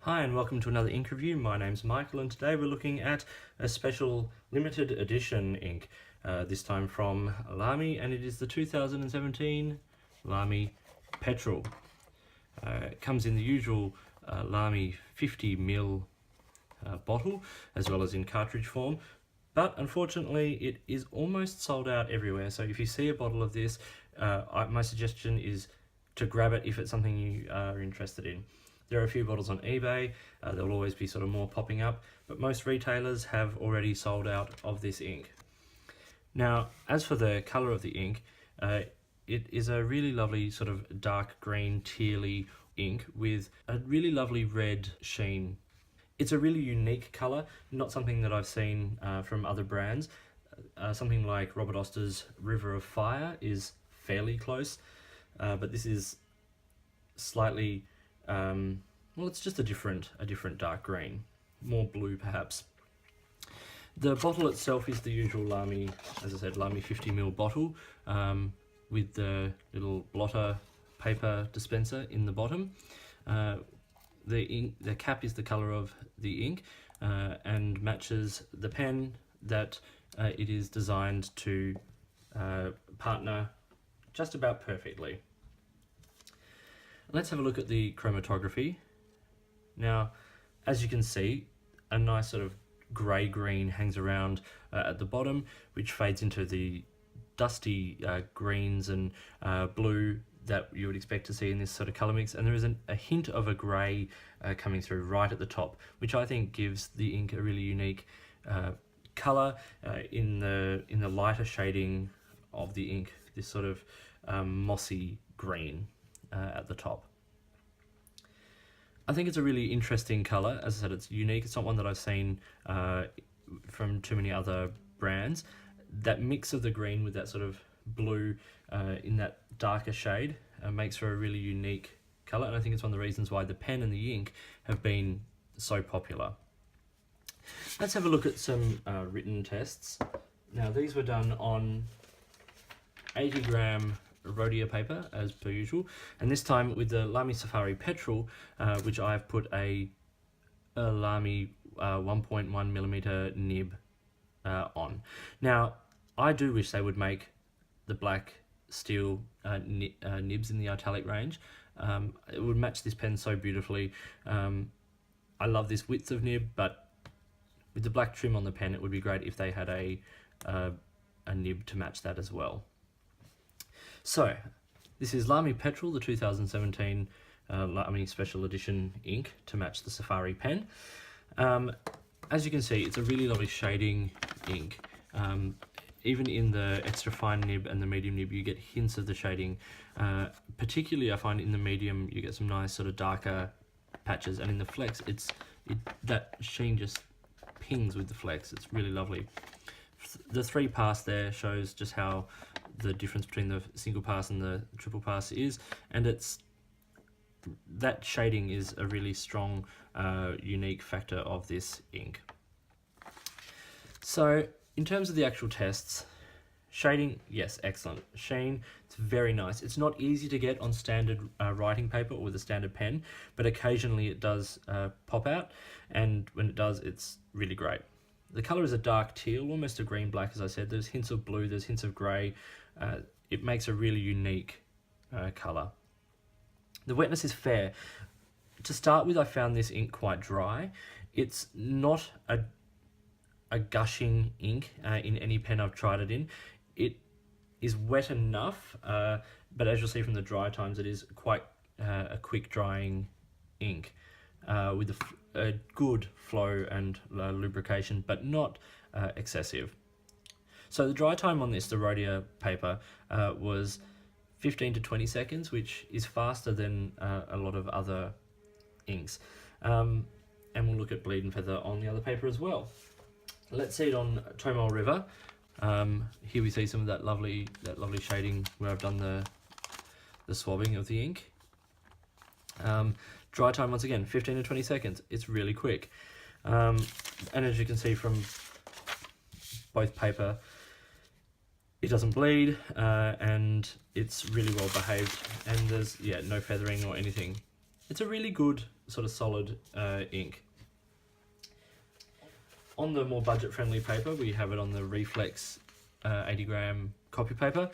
Hi and welcome to another ink review. My name's Michael and today we're looking at a special limited edition ink, this time from Lamy, and it is the 2017 Lamy Petrol. It comes in the usual Lamy 50ml bottle as well as in cartridge form, but unfortunately it is almost sold out everywhere. So if you see a bottle of this, my suggestion is to grab it if it's something you are interested in. There are a few bottles on eBay, there will always be sort of more popping up, but most retailers have already sold out of this ink. Now, as for the colour of the ink, it is a really lovely sort of dark green, tealy ink with a really lovely red sheen. It's a really unique colour, not something that I've seen from other brands. Something like Robert Oster's River of Fire is fairly close, but this is slightly well, it's just a different dark green, more blue perhaps. The bottle itself is the usual Lamy, as I said, Lamy 50ml bottle with the little blotter paper dispenser in the bottom. The cap is the colour of the ink and matches the pen that it is designed to partner just about perfectly. Let's have a look at the chromatography. Now, as you can see, a nice sort of grey-green hangs around at the bottom, which fades into the dusty greens and blue that you would expect to see in this sort of colour mix, and there is a hint of a grey coming through right at the top, which I think gives the ink a really unique colour in the lighter shading of the ink, this sort of mossy green at the top. I think it's a really interesting colour. As I said, it's unique. It's not one that I've seen from too many other brands. That mix of the green with that sort of blue in that darker shade makes for a really unique colour, and I think it's one of the reasons why the pen and the ink have been so popular. Let's have a look at some written tests. Now, these were done on 80-gram rhodia paper as per usual, and this time with the Lamy Safari Petrol, which I have put a Lamy 1.1mm nib on. Now, I do wish they would make the black steel nibs in the italic range. It would match this pen so beautifully. I love this width of nib, but with the black trim on the pen, it would be great if they had a nib to match that as well. So, this is Lamy Petrol, the 2017 Lamy Special Edition ink to match the Safari pen. As you can see, it's a really lovely shading ink. Even in the extra fine nib and the medium nib, you get hints of the shading. Particularly, I find in the medium, you get some nice sort of darker patches, and in the flex, that sheen just pings with the flex. It's really lovely. The 3 pass there shows just how the difference between the single pass and the triple pass is, and that shading is a really strong, unique factor of this ink. So, in terms of the actual tests, shading, yes, excellent. Sheen, it's very nice. It's not easy to get on standard writing paper or with a standard pen, but occasionally it does pop out, and when it does, it's really great. The colour is a dark teal, almost a green-black, as I said. There's hints of blue, there's hints of grey. It makes a really unique colour. The wetness is fair. To start with, I found this ink quite dry. It's not a gushing ink in any pen I've tried it in. It is wet enough, but as you'll see from the dry times, it is quite a quick drying ink with a good flow and lubrication, but not excessive. So the dry time on this, the rhodia paper, was 15 to 20 seconds, which is faster than a lot of other inks. And we'll look at Bleed and Feather on the other paper as well. Let's see it on Tomol River. Here we see some of that lovely shading where I've done the swabbing of the ink. Dry time, once again, 15 to 20 seconds. It's really quick. And as you can see from both paper, it doesn't bleed, and it's really well behaved, and there's no feathering or anything. it's a really good sort of solid ink. On the more budget-friendly paper, we have it on the Reflex 80 gram copy paper.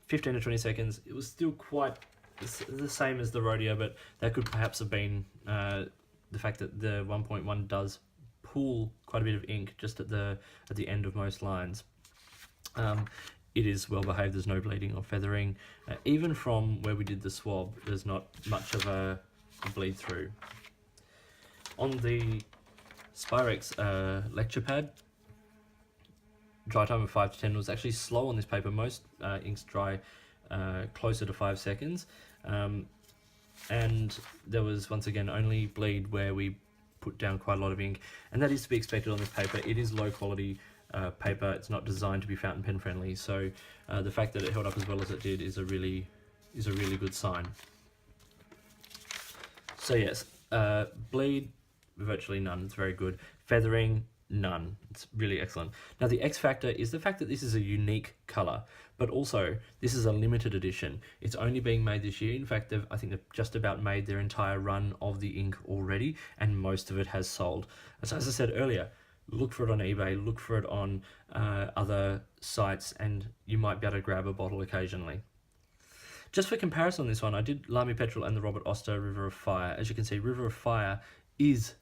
15 to 20 seconds. It was still quite the same as the Rhodia, but that could perhaps have been the fact that the 1.1 does pool quite a bit of ink just at the end of most lines. It is well behaved, there's no bleeding or feathering. Even from where we did the swab, there's not much of a bleed through. On the Spyrex lecture pad, dry time of 5 to 10 was actually slow on this paper. Most inks dry closer to 5 seconds. And there was, once again, only bleed where we put down quite a lot of ink. And that is to be expected on this paper. It is low quality paper. It's not designed to be fountain pen friendly. So the fact that it held up as well as it did is a really good sign. So yes, bleed, virtually none. It's very good. Feathering, none. It's really excellent. Now the X factor is the fact that this is a unique color, but also this is a limited edition. It's only being made this year. In fact, I think they've just about made their entire run of the ink already, and most of it has sold. So as I said earlier, look for it on eBay, look for it on other sites, and you might be able to grab a bottle occasionally. Just for comparison on this one, I did Lamy Petrol and the Robert Oster River of Fire. As you can see, River of Fire is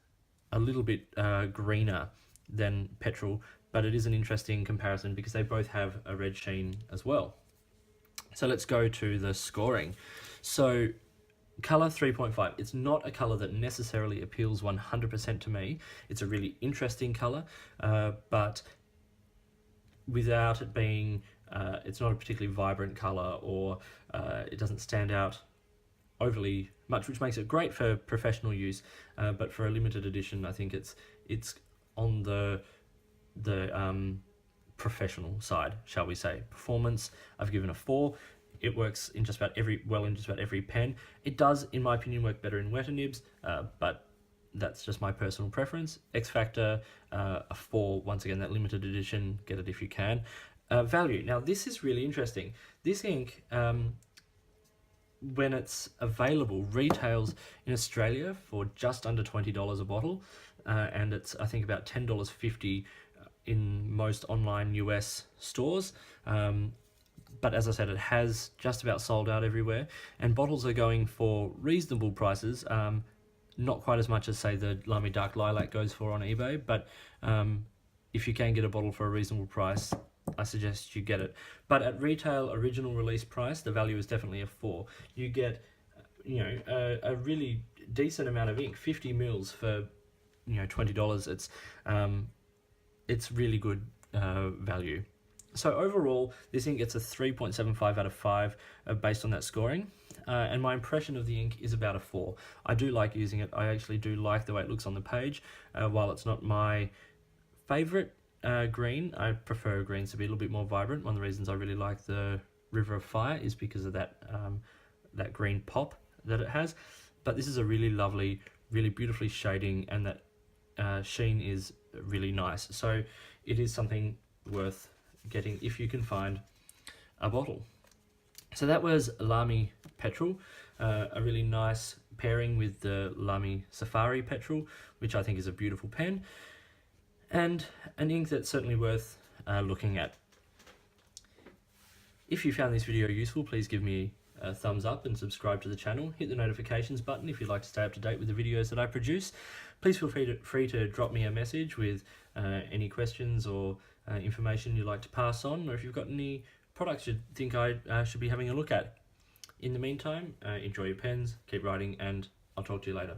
a little bit greener than Petrol, but it is an interesting comparison because they both have a red sheen as well. So let's go to the scoring. So color 3.5. It's not a color that necessarily appeals 100% to me. It's a really interesting color, but without it being, it's not a particularly vibrant color, or it doesn't stand out overly much, which makes it great for professional use, but for a limited edition, I think it's on the professional side, shall we say. Performance, I've given a 4. It works in just about every pen. It does, in my opinion, work better in wetter nibs, but that's just my personal preference. X Factor, a 4. Once again, that limited edition, get it if you can. Value. Now this is really interesting. This ink, when it's available, retails in Australia for just under $20 a bottle, and it's, I think, about $10.50 in most online US stores. But as I said, it has just about sold out everywhere, and bottles are going for reasonable prices, not quite as much as, say, the Lamy Dark Lilac goes for on eBay, but if you can get a bottle for a reasonable price, I suggest you get it. But at retail original release price, the value is definitely a 4. You get, a really decent amount of ink, 50 mils for, $20. It's really good value. So overall, this ink gets a 3.75 out of 5 based on that scoring. And my impression of the ink is about a 4. I do like using it. I actually do like the way it looks on the page. While it's not my favorite green, I prefer greens to be a little bit more vibrant. One of the reasons I really like the River of Fire is because of that that green pop that it has. But this is a really lovely, really beautifully shading, and that sheen is really nice. So it is something worth getting if you can find a bottle. So that was Lamy Petrol, a really nice pairing with the Lamy Safari Petrol, which I think is a beautiful pen, and an ink that's certainly worth looking at. If you found this video useful, please give me a thumbs up and subscribe to the channel. Hit the notifications button if you'd like to stay up to date with the videos that I produce. Please feel free to drop me a message with any questions or information you'd like to pass on, or if you've got any products you think I should be having a look at. In the meantime, enjoy your pens, keep writing, and I'll talk to you later.